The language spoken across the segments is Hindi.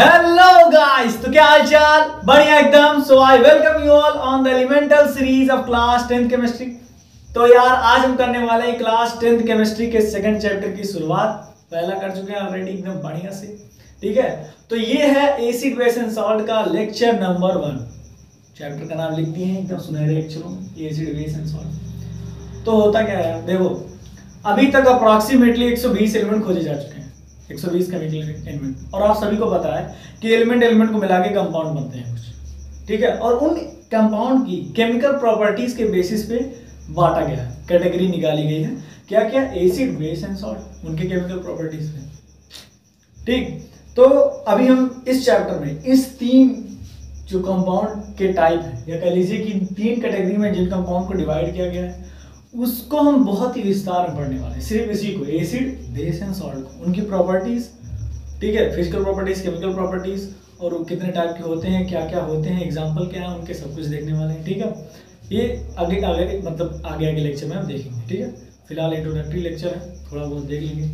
हेलो गाइस, तो क्या हाल चाल? बढ़िया एकदम। So I welcome you all on the elemental series of class 10th chemistry. तो यार आज हम करने वाले हैं क्लास 10th केमिस्ट्री के सेकंड चैप्टर की शुरुआत। पहला कर चुके हैं ऑलरेडी एकदम बढ़िया से। ठीक है, तो ये है एसिड बेस एंड सॉल्ट का लेक्चर नंबर 1। चैप्टर का नाम लिख दिए हैं एकदम सुनहरे अक्षरों में, एसिड बेस एंड सॉल्ट। तो होता क्या है, देखो अभी तक अप्रॉक्सीमेटली 120 एलिमेंट खोजे जा चुके हैं, 120 केमिकल एलिमेंट। और आप सभी को पता है कि एलिमेंट को मिला के कंपाउंड बनते हैं कुछ। ठीक है, और उन कंपाउंड की केमिकल प्रॉपर्टीज के बेसिस पे बांटा गया है, कैटेगरी निकाली गई है। क्या क्या? एसिड बेस एंड सॉल्ट, उनके केमिकल प्रॉपर्टीज पे। ठीक, तो अभी हम इस चैप्टर में इस 3 जो कंपाउंड के टाइप है, या कह लीजिए कि 3 कैटेगरी में जिन कंपाउंड को डिवाइड किया गया है, उसको हम बहुत ही विस्तार में पढ़ने वाले हैं। सिर्फ इसी को, एसिड बेस एंड सॉल्ट को, उनकी प्रॉपर्टीज, ठीक है, फिजिकल प्रॉपर्टीज, केमिकल प्रॉपर्टीज, और वो कितने टाइप के होते हैं, क्या क्या होते हैं, एग्जांपल क्या है उनके, सब कुछ देखने वाले हैं। ठीक है, ये आगे मतलब आगे लेक्चर में हम देखेंगे। ठीक है, फिलहाल इंट्रोडक्टरी लेक्चर है, थोड़ा बहुत देख लेंगे।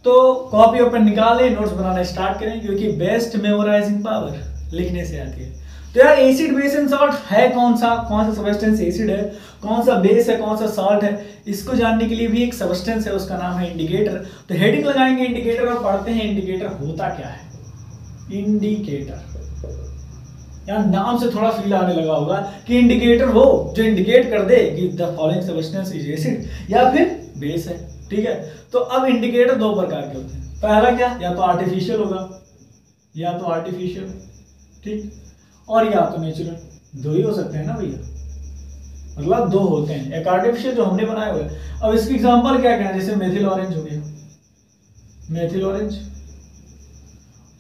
तो कॉपी ओपन निकालें, नोट्स बनाना स्टार्ट करें, क्योंकि बेस्ट मेमोराइजिंग पावर लिखने से आती है। तो यार एसिड बेस एंड सॉल्ट है कौन सा सब्सटेंस एसिड है, कौन सा बेस है, कौन सा सॉल्ट है, इसको जानने के लिए भी एक सब्सटेंस है, उसका नाम है इंडिकेटर। तो हेडिंग लगाएंगे इंडिकेटर और पढ़ते हैं इंडिकेटर होता क्या है। इंडिकेटर, यार नाम से थोड़ा फील आने लगा होगा कि इंडिकेटर वो जो इंडिकेट कर दे कि the following substance is acid या फिर बेस है। ठीक है, तो अब इंडिकेटर 2 प्रकार के होते हैं। पहला क्या, या तो आर्टिफिशियल होगा, या तो आर्टिफिशियल, ठीक, और या तो नेचुरल। 2 ही हो सकते हैं ना भैया, मतलब 2 होते हैं। एक आर्टिफिशियल जो हमने बनाए हुए। अब इसकी एग्जांपल क्या क्या है, जैसे मेथिल ऑरेंज हो गया, मेथिल ऑरेंज,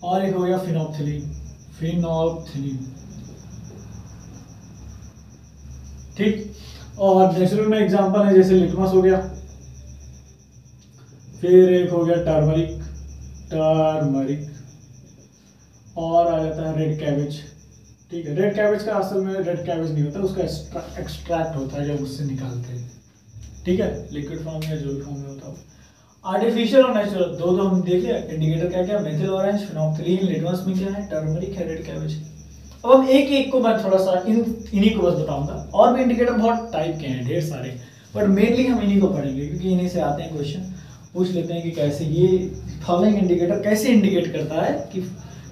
और एक हो गया फिनोल्फथलीन, ठीक। और नेचुरल में एग्जांपल है जैसे लिटमस हो गया, फिर एक हो गया टर्मरिक, और आ जाता है रेड कैबेज। ठीक है, रेड कैबेज का असल में रेड कैबेज नहीं होता, उसका एक्सट्रैक्ट होता है जब उससे निकालते हैं। ठीक है, लिक्विड फॉर्म या जॉली फॉर्म में होता है। आर्टिफिशियल और नेचुरल दो हम देख लिया। इंडिकेटर क्या क्या, मेथिल ऑरेंज, फिनोल्फथलीन, लिटमस में क्या है, टर्मरिक है, रेड कैबेज। अब हम एक एक को मैं थोड़ा सा इन्हीं को बस बताऊंगा। और भी इंडिकेटर बहुत टाइप के हैं, ढेर सारे, बट मेनली हम इन्हीं को पढ़ेंगे क्योंकि इन्हीं से आते हैं क्वेश्चन। पूछ लेते हैं कि कैसे ये फॉलोइंग इंडिकेटर कैसे इंडिकेट करता है कि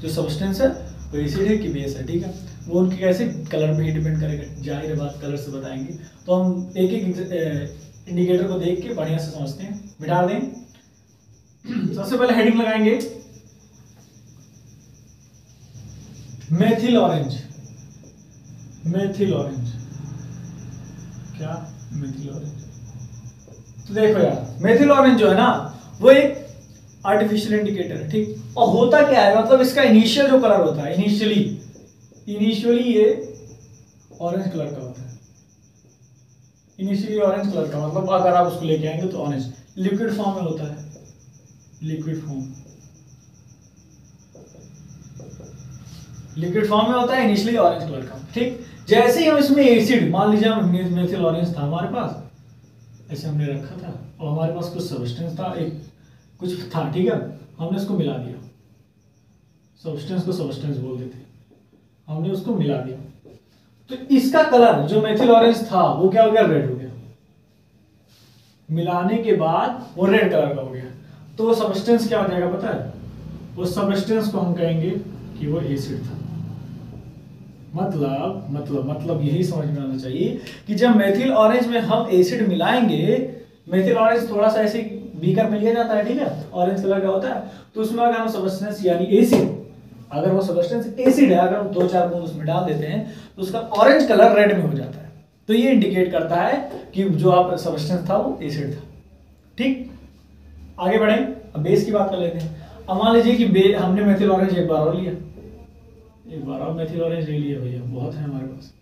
जो सब्सटेंस है वो एसिड है कि बेस है। ठीक है, वो उनके कैसे कलर पे ही डिपेंड करेगा, जाहिर है बात, कलर से बताएंगे। तो हम एक एक इंडिकेटर को देख के बढ़िया से समझते हैं, मिटा दें। सबसे पहले हेडिंग लगाएंगे मेथिल ऑरेंज। मेथिल ऑरेंज क्या, मेथिल ऑरेंज। तो देखो यार, मेथिल ऑरेंज जो है ना, वो एक आर्टिफिशियल इंडिकेटर है। ठीक, और होता क्या है, मतलब इसका इनिशियल जो कलर होता है, इनिशियली ये ऑरेंज कलर का होता है। इनिशियली ऑरेंज कलर का मतलब अगर आप उसको लेके आएंगे तो ऑरेंज लिक्विड फॉर्म में होता है, लिक्विड फॉर्म में होता है, इनिशियली ऑरेंज कलर का। ठीक, जैसे ही हम इसमें एसिड, मान लीजिए मेथिल ऑरेंज था हमारे पास, ऐसे हमने रखा था और हमारे पास कुछ सब्सटेंस था, एक कुछ था, ठीक है, हमने उसको मिला दिया। सब्सटेंस को सब्सटेंस बोल देते, हमने उसको मिला दिया। तो इसका कलर जो मेथिल ऑरेंज था वो क्या हो गया, रेड हो गया। मिलाने के बाद वो रेड कलर का हो गया। तो वो सब्सटेंस क्या हो जाएगा पता है, वो सब्सटेंस को हम कहेंगे कि वो एसिड था। मतलब यही समझ में आना चाहिए कि जब मेथिल ऑरेंज में हम एसिड मिलाएंगे, मेथिल ऑरेंज थोड़ा सा ऐसे बीकर में लिया जाता है, ठीक है, ऑरेंज कलर का होता है। तो उसमें अगर हम सब्सटेंस यानी एसिड, अगर वो सब्सटेंस एसिड है, अगर हम 2-4 बूंद उसमें डाल देते हैं तो उसका ऑरेंज कलर रेड में हो जाता है। तो ये इंडिकेट करता है कि जो आप सब्सटेंस था वो एसिड था। ठीक, आगे बढ़े, अब बेस की बात कर लेते हैं। अब मान लीजिए कि हमने मेथिल ऑरेंज एक बार और लिया, एक बार और मेथिल ऑरेंज ले लिया भैया, बहुत है हमारे पास।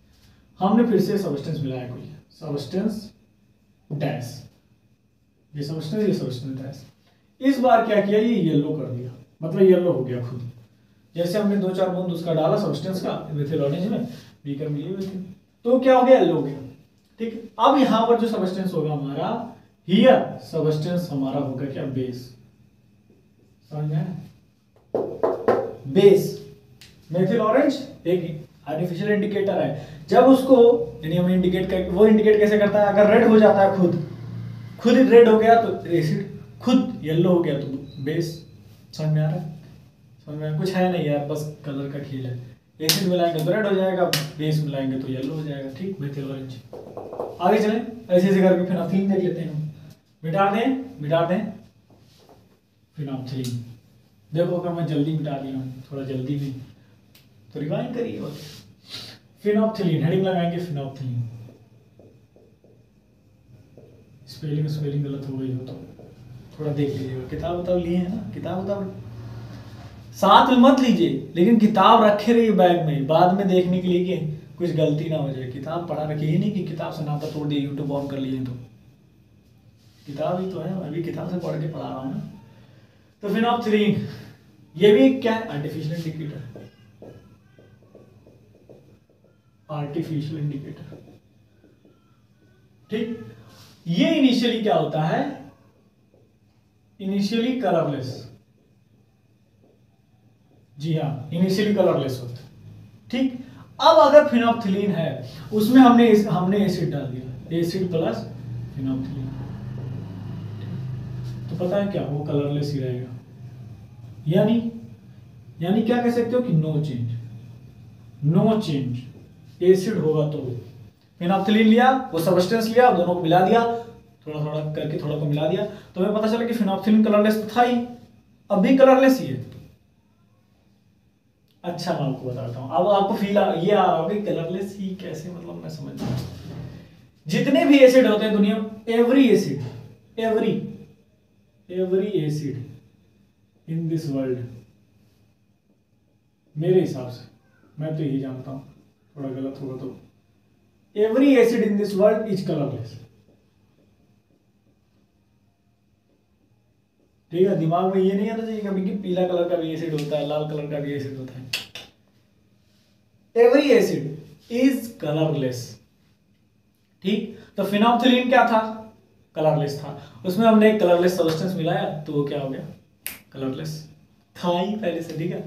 हमने फिर से सब्सटेंस मिलाया, कोई सब्सटेंस डैश, ये सब्सटेंस डैश। इस बार क्या किया, ये येलो कर दिया, मतलब येलो हो गया खुद। जैसे हमने 2-4 बूंद उसका डाला सब्सटेंस का मेथिल ऑरेंज में, बीकर में लिए हुए थे, तो क्या हो गया, येलो हो गया। ठीक, अब यहाँ पर जो सब्सटेंस होगा हमारा, हियर सब्सटेंस हमारा होगा क्या, बेस। समझ में? बेस। मेथिल ऑरेंज एक आर्टिफिशियल इंडिकेटर है। जब उसको यानी हम इंडिकेट कर, वो इंडिकेट कैसे करता है, अगर रेड हो जाता है खुद रेड हो गया तो एसिड, खुद येलो हो गया तो बेस। समझ में आ रहा है? समझ में कुछ है नहीं यार, बस कलर का खेल है। एसिड मिलाएंगे तो रेड हो जाएगा, बेस मिलाएंगे तो येलो हो जाएगा। ठीक, मेथिल ऑरेंज। आगे चलें, ऐसे ऐसे करके फिनोप्थिलीन देख लेते हैं हम। मिटा दें फिनोप्थिलीन। देखो अगर मैं जल्दी मिटा दिया हूँ, थोड़ा जल्दी में, तो रिवाइंड करिए। और फिनोप्थिलीन हेडिंग लगाएंगे फिनोप्थिलीन। स्पेलिंग गलत हो गई हो तो थोड़ा देख लीजिएगा। किताब लिए हैं ना, किताब साथ में मत लीजिए, लेकिन किताब रखे रहिए बैग में, बाद में देखने के लिए कि कुछ गलती ना हो जाए। किताब पढ़ा रखिए, ये नहीं कि किताब से नाता तोड़ दिए, यूट्यूब ऑन कर लिए तो। किताब ही तो है, अभी किताब से पढ़ के पढ़ा रहा हूँ ना। तो फिनोप्थिलीन ये भी क्या है, आर्टिफिशियल इंडिकेटर। ठीक, ये इनिशियली क्या होता है, इनिशियली कलरलेस। जी हाँ, इनिशियली कलरलेस होता है। ठीक, अब अगर फिनोप्थिलीन है, उसमें हमने एसिड डाल दिया, एसिड प्लस फिनोप्थिलीन, तो पता है क्या, वो कलरलेस ही रहेगा। यानी क्या कह सकते हो कि नो चेंज। एसिड होगा तो फिनोप्थिलीन लिया, वो सब्सटेंस लिया, दोनों को मिला दिया, थोड़ा थोड़ा करके थोड़ा को मिला दिया, तो हमें पता चला कि फिनोप्थिलीन कलरलेस तो था ही, अब भी कलरलेस ही है। अच्छा, मैं आपको बताता हूँ, अब आपको फील ये आ रहा होगा कि कलरलेस ही कैसे, मतलब मैं समझ रहा हूँ। जितने भी एसिड होते हैं दुनिया में, every acid in this world, मेरे हिसाब से, मैं तो यही जानता हूँ, थोड़ा गलत होगा तो, every acid in this world is colourless. ठीक है, दिमाग में ये नहीं आना चाहिए कभी कि पीला कलर का भी एसिड होता है, लाल कलर का भी एसिड होता है। Every acid is colourless. ठीक, तो फिनोप्थिलीन क्या था, कलरलेस था। उसमें हमने एक कलरलेस सब्सटेंस मिलाया तो वो क्या हो गया, कलरलेस था ही पहले से। ठीक है,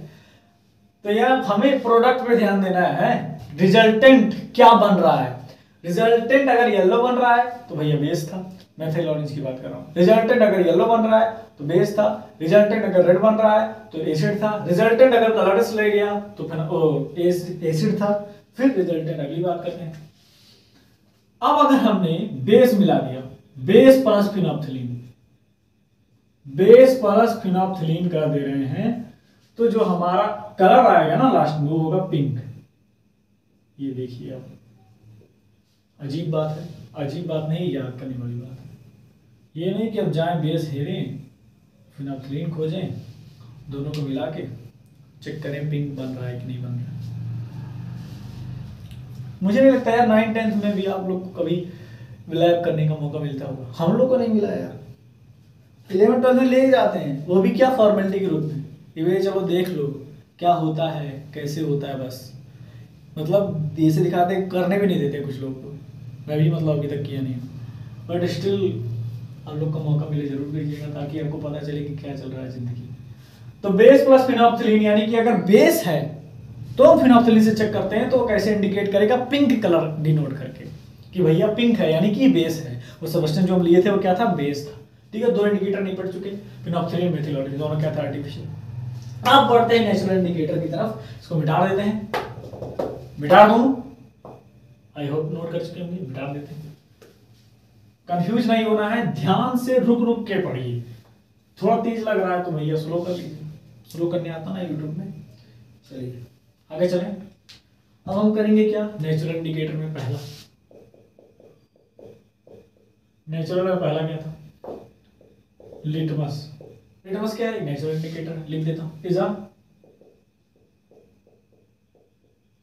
तो यार हमें प्रोडक्ट पे ध्यान देना है, रिजल्टेंट क्या बन रहा है। रिजल्टेंट अगर येलो बन रहा है तो भैया बेस था, मेथिल ऑरेंज की बात कर रहा हूँ। रिजल्टेंट अगर येलो बन रहा है तो बेस था, रिजल्टेंट अगर रेड बन रहा है तो एसिड था, रिजल्टेंट अगर कलरलेस ले गया तो फिर एसिड था। फिर रिजल्टेंट अगली बात करते हैं। अब अगर हमने बेस मिला दिया, बेस प्लस फिनोप्थिलीन कर दे रहे हैं, तो जो हमारा कलर आएगा ना लास्ट में, वो होगा पिंक। ये देखिए आप, अजीब बात है, अजीब बात नहीं, याद करने वाली बात है। ये नहीं कि अब जाएं बेस हेरें, फिनोप्थिलीन खोजें, दोनों को मिला के चेक करें पिंक बन रहा है कि नहीं बन रहा है। मुझे नहीं लगता यार 9th-10th में भी आप लोग को कभी लैब करने का मौका मिलता होगा, हम लोग को नहीं मिला यार। 11th-12th में ले जाते हैं, वो भी क्या फॉर्मेलिटी के रूप में, ये चलो देख लो क्या होता है, कैसे होता है, बस मतलब ऐसे दिखाते, करने भी नहीं देते कुछ लोग को। मैं भी मतलब अभी तक किया नहीं, बट स्टिल आप लोग को मौका मिले जरूर कीजिएगा, ताकि आपको पता चले कि क्या चल रहा है जिंदगी। तो बेस प्लस फिनोप्थिलीन, यानी कि अगर बेस है तो हम फिनोप्थिलीन से चेक करते हैं, तो कैसे इंडिकेट करेगा, पिंक कलर डिनोट करके कि भैया पिंक है, यानी कि बेस है। वो सब्सटेंस जो हम लिए थे वो क्या था, बेस था। ठीक है, दो इंडिकेटर नहीं पढ़ चुके, फिनोप्थिलीन मेथिल ऑरेंज, दोनों क्या था, आर्टिफिशियल। अब बढ़ते हैं नेचुरल इंडिकेटर की तरफ, इसको मिटा देते हैं, मिटा दूं, आई होप नोट कर चुके होंगे, मिटा देते हैं। कंफ्यूज नहीं होना है, ध्यान से रुक के पढ़िए। थोड़ा तेज लग रहा है तो भैया स्लो कर लीजिए, स्लो करने आता ना यूट्यूब में। चलिए आगे चलें। अब हम करेंगे क्या, नेचुरल इंडिकेटर में पहला, नेचुरल में पहला क्या था, लिटमस। लिटमस क्या है, नेचुरल इंडिकेटर, लिख देता हूं, इज अ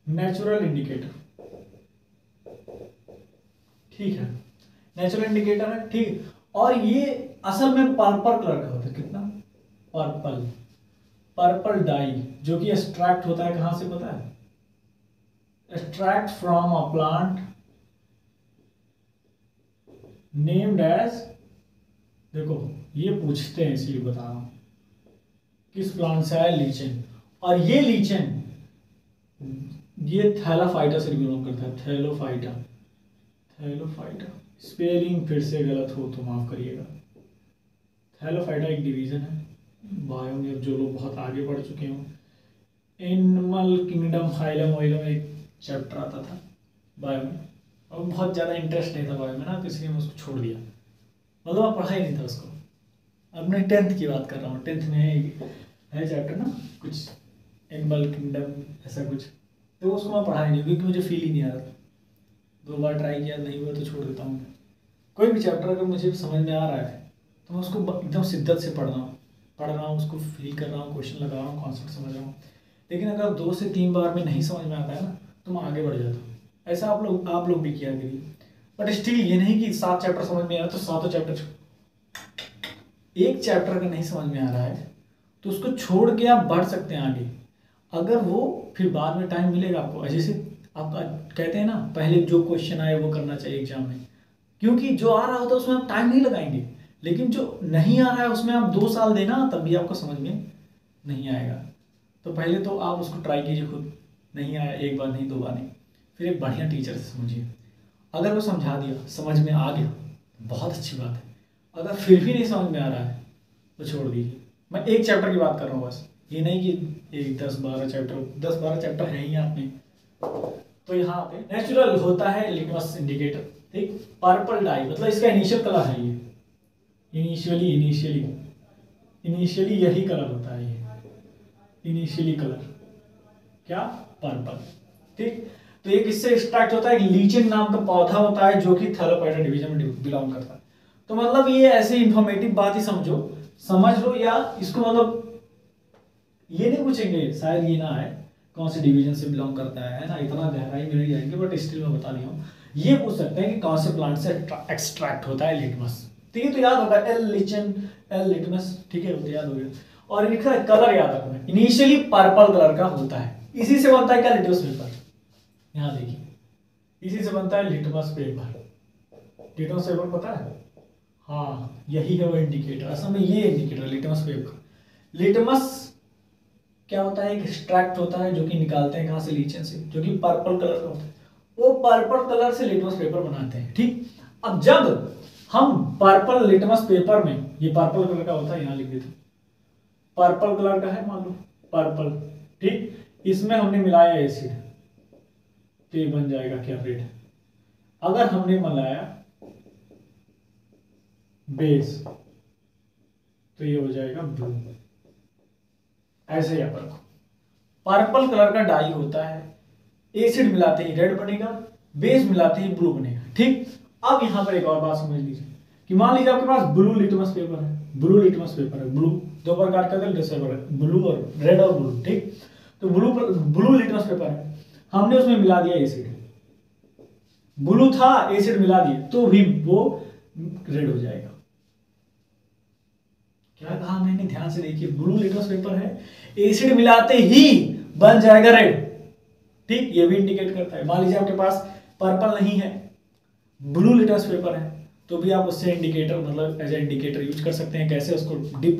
नेचुरल इंडिकेटर। ठीक है, नेचुरल इंडिकेटर है। ठीक, और ये असल में पर्पल कलर का होता है, कितना, पर्पल डाई, जो कि एक्सट्रैक्ट होता है कहां से पता है, extract from a plant named as, देखो ये पूछते हैं इसलिए बता रहा हूं, किस प्लांट से आया, लीचेन। और ये लीचेन ये थैलाफाइटा से बिलोंग करता है। थैलोफाइटा, थैलोफाइटा स्पेलिंग फिर से गलत हो तो माफ करिएगा। थैलोफाइटा एक डिवीजन है बायो में, जो लोग बहुत आगे बढ़ चुके हों। एनिमल किंगडम फाइलम वाइलम एक चैप्टर आता था बायो में, और बहुत ज़्यादा इंटरेस्ट नहीं था बायो में ना, तो इसलिए मैं उसको छोड़ दिया, मतलब आप पढ़ा ही नहीं था उसको। अब मैं 10th की बात कर रहा हूँ, 10th में है चैप्टर ना कुछ एनिमल किंगडम ऐसा कुछ, तो उसको मैं पढ़ा ही नहीं क्योंकि मुझे फील ही नहीं आ रहा था। 2 बार ट्राई किया, नहीं हुआ तो छोड़ देता हूँ। कोई भी चैप्टर अगर मुझे समझ में आ रहा है तो मैं उसको एकदम शिद्दत से पढ़ रहा हूँ, उसको फील कर रहा हूँ, क्वेश्चन लगा रहा हूँ, कॉन्सेप्ट समझ रहा हूँ। लेकिन अगर 2 से 3 बार में नहीं समझ में आता है ना तो मैं आगे बढ़ जाता हूँ। ऐसा आप लोग भी किया करिए। बट स्टिल ये नहीं कि 7 चैप्टर समझ में आ रहा तो 7 चैप्टर, एक चैप्टर अगर नहीं समझ में आ रहा है तो उसको छोड़ के आप बढ़ सकते हैं आगे। अगर वो फिर बाद में टाइम मिलेगा आपको, जैसे आप कहते हैं ना पहले जो क्वेश्चन आए वो करना चाहिए एग्जाम में, क्योंकि जो आ रहा होता है उसमें आप टाइम नहीं लगाएंगे, लेकिन जो नहीं आ रहा है उसमें आप 2 साल देना तब भी आपको समझ में नहीं आएगा। तो पहले तो आप उसको ट्राई कीजिए खुद, नहीं आया 1 बार नहीं 2 बार नहीं, फिर एक बढ़िया टीचर से समझिए। अगर वो समझा दिया, समझ में आ गया, बहुत अच्छी बात है। अगर फिर भी नहीं समझ में आ रहा है तो छोड़ दीजिए। मैं एक चैप्टर की बात कर रहा हूँ बस, ये नहीं कि एक 10-12 चैप्टर है ही आप में। तो यहाँ पे नेचुरल होता है लिटमस इंडिकेटर, ठीक। पर्पल डाई मतलब इसका इनिशियल कलर है ये, इनिशियली यही कलर होता है, ये इनिशियली कलर क्या, पर्पल, ठीक। तो ये किससे एक्सट्रैक्ट होता है, लीचेन नाम का पौधा होता है जो कि थैलोफाइटा डिवीजन में बिलोंग करता है। तो मतलब ये ऐसे इंफॉर्मेटिव बात ही समझ लो, या इसको मतलब ये नहीं पूछेंगे शायद ये ना है कौन से डिवीजन से बिलोंग करता है ना, इतना गहराई में नहीं जाएंगे, बट स्टिल मैं बता रही हूँ। ये पूछ सकते हैं कि कौन से प्लांट से एक्सट्रैक्ट होता है लिटमस, तो ये तो याद होगा, एल लिटमस, ठीक है, वो तो याद हो गया। और लिखा है कलर याद रखना, इनिशियली पर्पल कलर का होता है। इसी से बनता है क्या, लिटमस पेपर, यहाँ देखिए, इसी से बनता है लिटमस पेपर। लिटमस पेपर पता है, हाँ यही है वो इंडिकेटर, असल में ये इंडिकेटर लिटमस पेपर। लिटमस क्या होता है, एक एक्सट्रैक्ट होता है जो कि निकालते हैं कहाँ से, लीचेन से, जो कि पर्पल कलर का होता है। वो पर्पल कलर से लिटमस पेपर बनाते हैं, ठीक। अब जब हम पर्पल लिटमस पेपर में, ये पर्पल कलर का होता है, यहाँ लिख देते हैं पर्पल कलर का है, मान लो पर्पल, ठीक। इसमें हमने मिलाया एसिड तो ये बन जाएगा क्या, रेड। अगर हमने मिलाया बेस तो ये हो जाएगा ब्लू। ऐसे ही आप रखो, पर्पल कलर का डाई होता है, एसिड मिलाते ही रेड बनेगा, बेस मिलाते ही ब्लू बनेगा, ठीक। अब यहां पर एक और बात समझ लीजिए कि मान लीजिए आपके पास ब्लू लिटमस पेपर है, ब्लू 2 प्रकार का है, ब्लू और रेड और ब्लू, ठीक। तो ब्लू लिटमस पेपर है, हमने उसमें मिला दिया एसिड, ब्लू था एसिड मिला दिया तो भी वो रेड हो जाएगा। क्या कहा मैंने, ध्यान से देखिए, ब्लू लिटमस पेपर है, एसिड मिलाते ही बन जाएगा रेड, ठीक। ये भी इंडिकेट करता है। मान लीजिए आपके पास पर्पल नहीं है, ब्लू लिटमस पेपर है, तो भी आप उससे इंडिकेटर मतलब एज ए इंडिकेटर यूज कर सकते हैं। कैसे, उसको डिप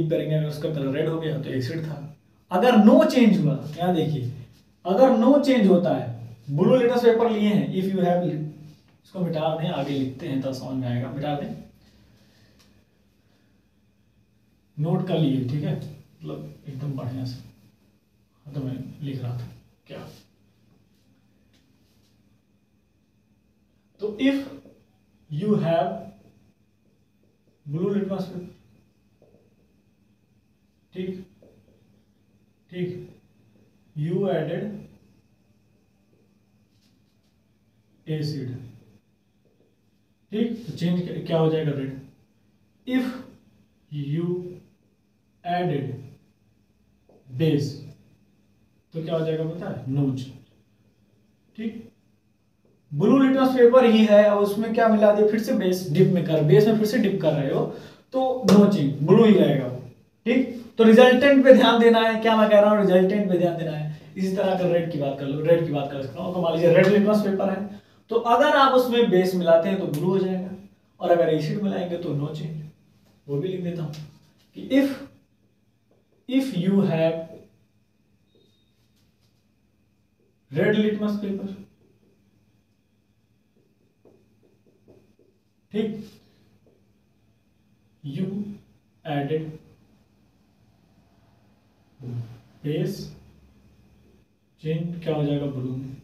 करेंगे, अगर उसका कलर रेड हो गया तो एसिड था। अगर नो चेंज हुआ, यहाँ देखिए, अगर नो चेंज होता है, ब्लू लिटमस पेपर लिए हैं, इफ यू हैव, इसको मिटा दें, आगे लिखते हैं तो समझ में आएगा, मिटा दें, नोट कर लिए, ठीक है, मतलब एकदम बढ़िया से। हाँ, तो मैं लिख रहा था क्या, तो if you have blue litmus paper, ठीक, यू एडेड एसिड, ठीक, तो चेंज क्या हो जाएगा, red. If you added base तो क्या हो जाएगा पता है, नो चेंज, ठीक। ब्लू लिटमस पेपर ही है और उसमें क्या मिला दिया, फिर से बेस में फिर से डिप कर रहे हो तो नो चेंज, ब्लू ही रहेगा वो, ठीक। तो रिजल्टेंट पे ध्यान देना है, क्या मैं कह रहा हूँ, रिजल्टेंट पे ध्यान देना है। इसी तरह अगर रेड की बात कर सकता हूँ, तो मान लीजिए रेड लिटमस पेपर है, तो अगर आप उसमें बेस मिलाते हैं तो ब्लू हो जाएगा, और अगर एसिड मिलाएंगे तो नो चेंज। वो भी लिख देता हूँ कि if you have red litmus paper, ठीक। यू एडेड बेस, चेंज क्या हो जाएगा ब्लू में।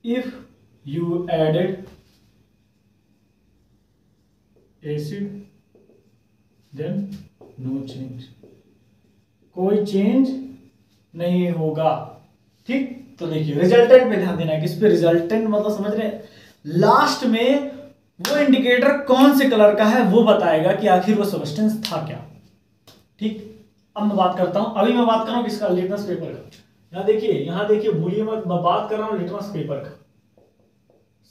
If you added acid then no change, कोई चेंज नहीं होगा, ठीक। तो देखिए रिजल्टेंट पे ध्यान देना है, किस पे, रिजल्टेंट मतलब समझ रहे हैं, लास्ट में वो इंडिकेटर कौन से कलर का है वो बताएगा कि आखिर वो सब्सटेंस था क्या, ठीक। अब मैं बात करता हूं, अभी मैं बात कर रहा हूं किसका, लिटमस पेपर का। यहां देखिए भूलिए मत, मैं बात कर रहा हूं लिटमस पेपर का,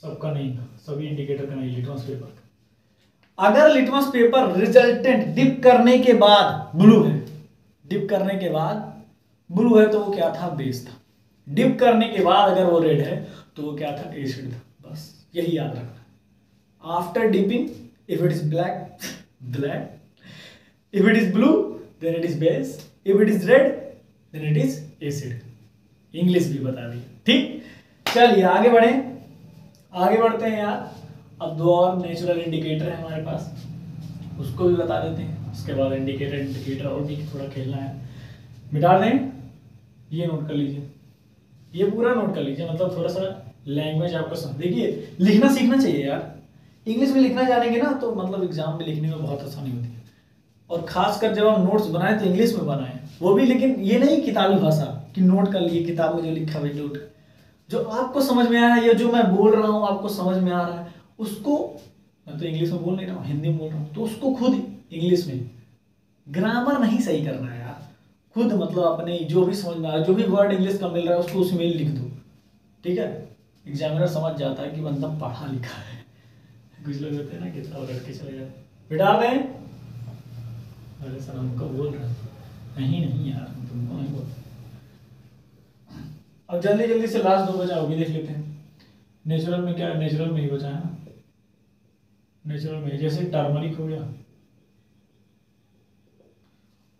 सबका नहीं, सभी इंडिकेटर का नहीं, लिटमस पेपर का। अगर लिटमस पेपर रिजल्टेंट डिप करने के बाद ब्लू है, डिप करने के बाद ब्लू है, तो वो क्या था, बेस था। डिप करने के बाद अगर वो रेड है तो वो क्या था, एसिड था। बस यही याद रखना। After dipping if it is black, black, if it is blue then it is base, if it is red then it is acid. English भी बता दी, ठीक। चलिए आगे बढ़े, आगे बढ़ते हैं यार। अब दो और नेचुरल इंडिकेटर है हमारे पास, उसको भी बता देते हैं। उसके बाद इंडिकेटर और भी थोड़ा खेलना है, मिटा दें। ये नोट कर लीजिए, ये पूरा नोट कर लीजिए, मतलब थोड़ा सा लैंग्वेज आपको समझ, देखिए लिखना सीखना चाहिए यार। इंग्लिश में लिखना जानेंगे ना तो मतलब एग्जाम में लिखने में बहुत आसानी होती है। और खासकर जब हम नोट्स बनाए तो इंग्लिश में बनाए, वो भी, लेकिन ये नहीं किताबी भाषा कि नोट कर लिए, किताब में जो लिखा हुआ नोट, जो आपको समझ में आया है, या जो मैं बोल रहा हूँ आपको समझ में आ रहा है, उसको, मैं तो इंग्लिश में बोल नहीं रहा हूँ, हिंदी में बोल रहा हूँ, तो उसको खुद इंग्लिश में, ग्रामर नहीं सही करना है यार, खुद मतलब अपने जो भी समझ में आ रहा है, जो भी वर्ड इंग्लिश का मिल रहा है उसको उसमें लिख दो, ठीक है। एग्जामिनर समझ जाता है कि बंदा पढ़ा लिखा है। कुछ लोग होते हैं ना किताब रख के चले जाते, बिठा दें। अरे सर हमको बोल रहे हैं, नहीं नहीं यार तुमको नहीं बोल। अब जल्दी जल्दी से लास्ट दो बचा होगी, देख लेते हैं। नेचुरल में क्या है, नेचुरल में ही बचा है ना, नेचुरल में जैसे टर्मरिक हो गया,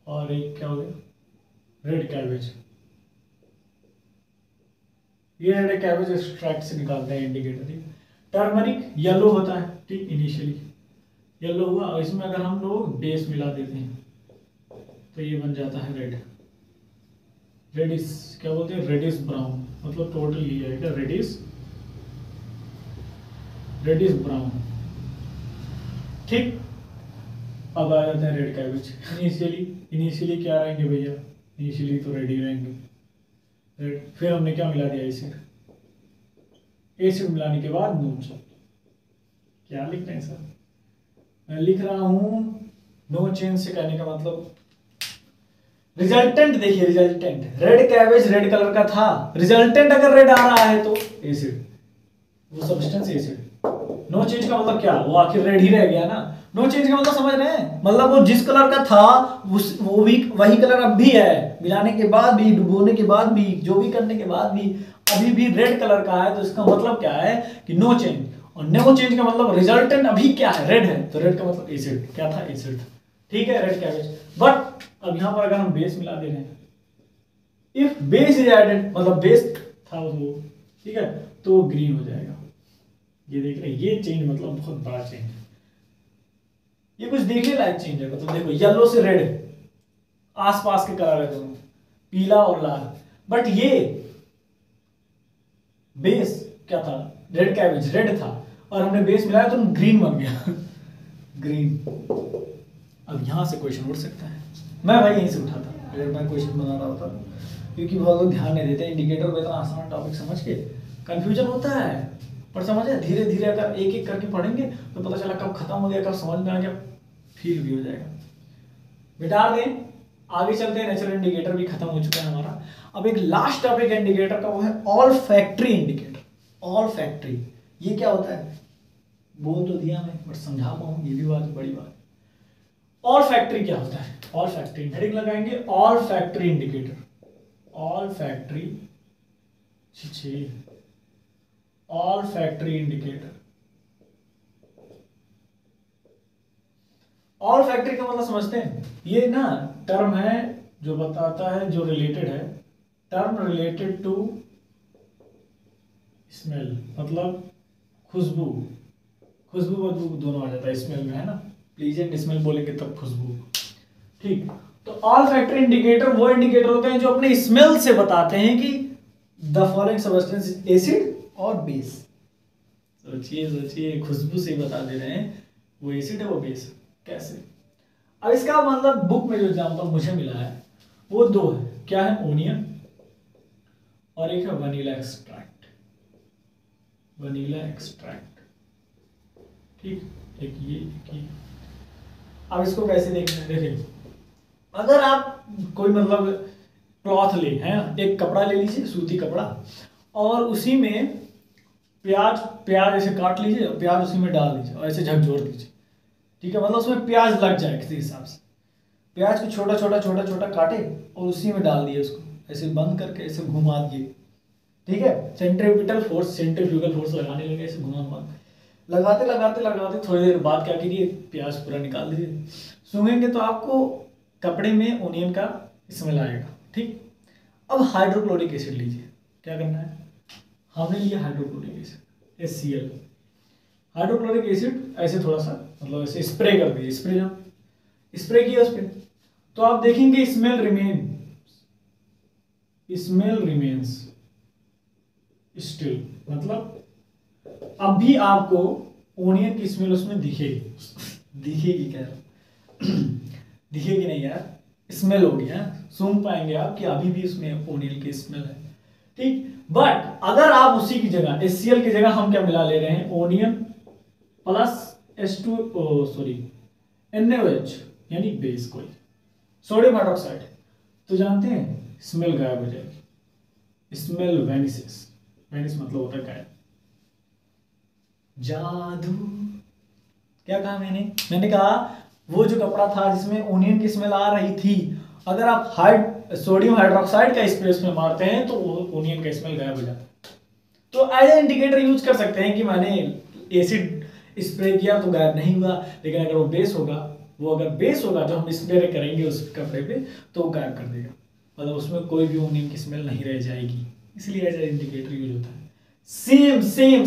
और एक क्या हो गया, रेड कैबेज। ये रेड कैबेज एक्सट्रैक्ट से निकालते हैं इंडिकेटर, ठीक। टर्मरिक येलो होता है, ठीक, इनिशियली येलो हुआ, और इसमें अगर हम लोग बेस मिला देते हैं तो ये बन जाता है रेड। रेडिश क्या बोलते हैं, रेडिश ब्राउन, मतलब टोटल ये है क्या, रेडिश ब्राउन, ठीक। अब आ जाते हैं रेड कैबेज। इनिशियली क्या रहेंगे भैया, इनिशियली तो रेड ही रहेंगे, रेड। फिर हमने क्या मिला दिया, एसिड। एसिड मिलाने के बाद नून चेंज। क्या लिख रहे हैं सर, मैं लिख रहा हूं नो चेंज से कहने का मतलब, रिजल्टेंट देखिए, resultant red cabbage red colour का था, रिजल्टेंट अगर रेड आ रहा है तो एसिड, वो सब्सटेंस एसिड। नो चेंज का मतलब क्या, वो आखिर रेड ही रह गया ना। नो चेंज का मतलब समझ रहे हैं, मतलब वो जिस कलर का था वो भी वही कलर अब भी है, मिलाने के बाद भी, डुबोने के बाद भी, जो भी करने के बाद भी अभी भी रेड कलर का है। तो इसका मतलब क्या है कि नो चेंज, और नो चेंज का मतलब रिजल्टेंट अभी क्या है, रेड है, तो रेड का मतलब एसिड, क्या था, एसिड था, ठीक है, रेड कैबेज। बट अब यहां पर अगर हम बेस मिला दे रहे हैं, इफ बेस इज एडेड, मतलब बेस था वो, ठीक है, तो ग्रीन हो जाएगा। ये देख रहे हैं, ये चेंज मतलब बहुत बड़ा चेंज है, ये कुछ देखने लायक चेंज है। मतलब देखो येलो से रेड, आसपास के कलर है दोनों, पीला और लाल, बट ये बेस क्या था, रेड कैबेज रेड था, और हमने बेस मिलाया तो ग्रीन बन गया। ग्रीन। अब यहां से क्वेश्चन उठ सकता है, मैं भाई यहीं से उठा था अगर मैं क्वेश्चन बना रहा होता, क्योंकि बहुत लोग ध्यान नहीं देते इंडिकेटर पे, इतना आसान टॉपिक समझ के कंफ्यूजन होता है। पर समझे धीरे धीरे अगर एक एक करके पढ़ेंगे तो पता चला कब खत्म हो गया, कब समझ में आ गया, फील भी हो जाएगा। मिटा दें, आगे चलते हैं। नेचुरल इंडिकेटर भी खत्म हो चुका है हमारा। अब एक लास्ट टॉपिक इंडिकेटर का, वो है all factory indicator. All factory ये क्या होता है, बोल तो दिया मैं बट समझा पाऊँ, ये भी बात बड़ी बात। ऑल फैक्ट्री क्या होता है, ऑल फैक्ट्री हेडिंग लगाएंगे, all factory indicator, all factory, all factory indicator. All factory का मतलब समझते हैं, ये ना टर्म है जो बताता है, जो रिलेटेड है, टर्म रिलेटेड टू स्मेल मतलब खुशबू, खुशबू बदबू दोनों आ जाता है स्मेल में, है ना। प्लीजेंट स्मेल बोलेंगे तब खुशबू, ठीक। तो ऑल फैक्टरी इंडिकेटर वो इंडिकेटर होते हैं जो अपने स्मेल से बताते हैं कि the following substance is acid और बेस। सोचिए सोचिए, खुशबू से ही बता दे रहे हैं वो एसिड है वो बेस, कैसे। अब इसका मतलब बुक में जो एग्जाम्पल मुझे मिला है वो दो है, क्या है, ओनियन और एक है वनीला एक्सट्रैक्ट, वनीला एक्सट्रैक्ट, ठीक। एक ये। अब इसको कैसे देखना है, देखिए अगर आप कोई मतलब क्लॉथ ले हैं, एक कपड़ा ले लीजिए, सूती कपड़ा, और उसी में प्याज ऐसे काट लीजिए, प्याज उसी में डाल दीजिए और ऐसे झकझोर दीजिए, ठीक है। मतलब उसमें प्याज लग जाए किसी हिसाब से, प्याज को छोटा छोटा काटे और उसी में डाल दिए, उसको ऐसे बंद करके ऐसे घुमा दिए, ठीक है। सेंट्रीफ्यूगल फोर्स लगाने लगे, ऐसे घुमा लगाते थोड़ी देर बाद क्या कीजिए, प्याज पूरा निकाल दीजिए, सूंघेंगे तो आपको कपड़े में ओनियन का स्मेल आएगा, ठीक। अब हाइड्रोक्लोरिक एसिड लीजिए, क्या करना है, हमने लिया hydrochloric acid HCl, hydrochloric acid ऐसे थोड़ा सा मतलब ऐसे स्प्रे कर दीजिए, स्प्रे किया उस पर, तो आप देखेंगे स्मेल रिमेन्स स्टिल, मतलब अब भी आपको ओनियन की स्मेल उसमें दिखेगी क्या दिखेगी नहीं यार, स्मेल होगी, है, सूंघ पाएंगे आप कि अभी भी उसमें ओनियन की स्मेल है, ठीक। बट अगर आप उसी की जगह HCl की जगह हम क्या मिला ले रहे हैं, ओनियन प्लस NaOH यानी बेस, कोई सोडियम हाइड्रोक्साइड, तो जानते हैं स्मेल गायब हो जाएगी, स्मेल वैनिसेस, वैनिस मतलब होता है गायब, जादू। क्या कहा मैंने कहा वो जो कपड़ा था जिसमें ओनियन की स्मेल आ रही थी, अगर आप सोडियम हाइड्रोक्साइड का स्प्रे उसमें मारते हैं तो वो ओनियन का स्मेल गायब हो जाता है। तो एज ए इंडिकेटर यूज कर सकते हैं कि मैंने एसिड स्प्रे किया तो गायब नहीं हुआ, लेकिन अगर वो बेस होगा जो हम स्प्रे करेंगे उस कपड़े पे तो वो गायब कर देगा, मतलब उसमें कोई भी ओनियन की स्मेल नहीं रह जाएगी, इसलिए एज ए इंडिकेटर यूज होता है।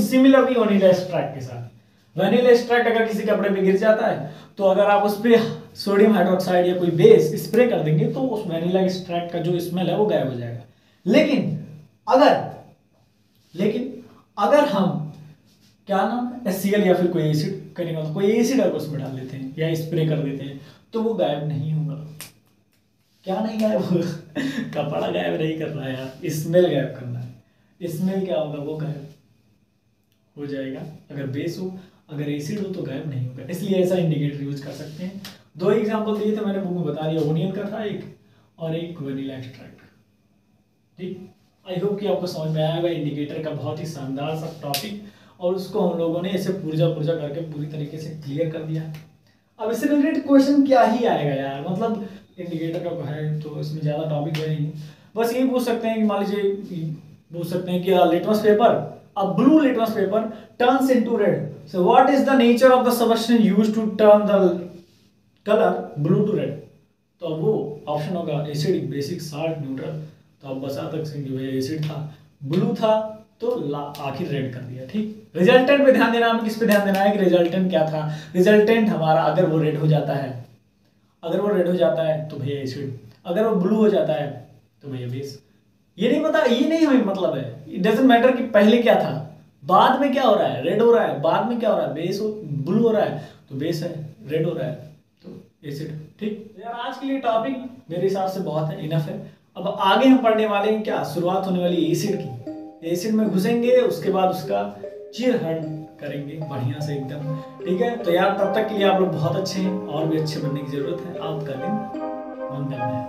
सिमिलरली वनीला एक्सट्रैक्ट के साथ, वनीला एक्सट्रैक्ट अगर किसी कपड़े पे गिर जाता है तो अगर आप उस पर सोडियम हाइड्रोक्साइड या कोई बेस स्प्रे कर देंगे तो उस वनीला एक्सट्रैक्ट का जो स्मेल है वो गायब हो जाएगा। लेकिन अगर हम क्या नाम है HCl या फिर कोई एसिड करेंगे, तो कोई एसिड अगर उसमें डाल देते हैं या स्प्रे कर देते हैं तो वो गायब नहीं होगा। क्या नहीं गायब होगा कपड़ा गायब नहीं करना है यार, स्मेल गायब करना है। स्मेल क्या होगा, वो गायब हो जाएगा। अगर बेस हो, अगर एसिड हो तो गायब नहीं होगा, इसलिए ऐसा इंडिकेटर यूज कर सकते हैं। दो एग्जांपल दिए थे मैंने बुक में, बता दिया, ओनियन का था एक और एक वनीला एक्सट्रैक्ट, ठीक। आई होप कि आपको समझ में आएगा इंडिकेटर का बहुत ही शानदार सा टॉपिक, और उसको हम लोगों ने ऐसे पुर्जा करके पूरी तरीके से क्लियर कर दिया। अब इससे रिलेटेड क्वेश्चन क्या ही आएगा यार, मतलब इंडिकेटर का है तो इसमें ज़्यादा टॉपिक है नहीं, बस यही पूछ सकते हैं कि मान लीजिए पूछ सकते हैं कि litmus paper, a blue litmus paper turns into red, so what is the nature of the substance used to turn the color blue to red? तो अब वो ऑप्शन होगा एसिडिक, बेसिक, साल्ट, न्यूट्रल। तो आप बता सकते हैं कि भाई एसिड था, ब्लू था तो आखिर रेड कर दिया, ठीक। रिजल्टेंट पे ध्यान देना, हमें किस पे ध्यान देना है कि रिजल्टेंट क्या था। रिजल्टेंट हमारा अगर वो रेड हो जाता है तो भैया एसिड, अगर वो ब्लू हो जाता है तो भैया बेस। ये नहीं हमें मतलब है, इट डजंट मैटर कि पहले क्या था, बाद में क्या हो रहा है, रेड हो रहा है, बाद में क्या हो रहा है, ब्लू हो रहा है तो बेस है, रेड हो रहा है तो एसिड, ठीक। यार आज के लिए टॉपिक मेरे हिसाब से बहुत है, इनफ है। अब आगे हम पढ़ने वाले हैं क्या, शुरुआत होने वाली एसिड की। एसिड में घुसेंगे, उसके बाद उसका चीरहरण करेंगे बढ़िया से एकदम, ठीक है। तो यार तब तक के लिए आप लोग बहुत अच्छे हैं, और भी अच्छे बनने की जरूरत है, आपका दिन मंगलमय है।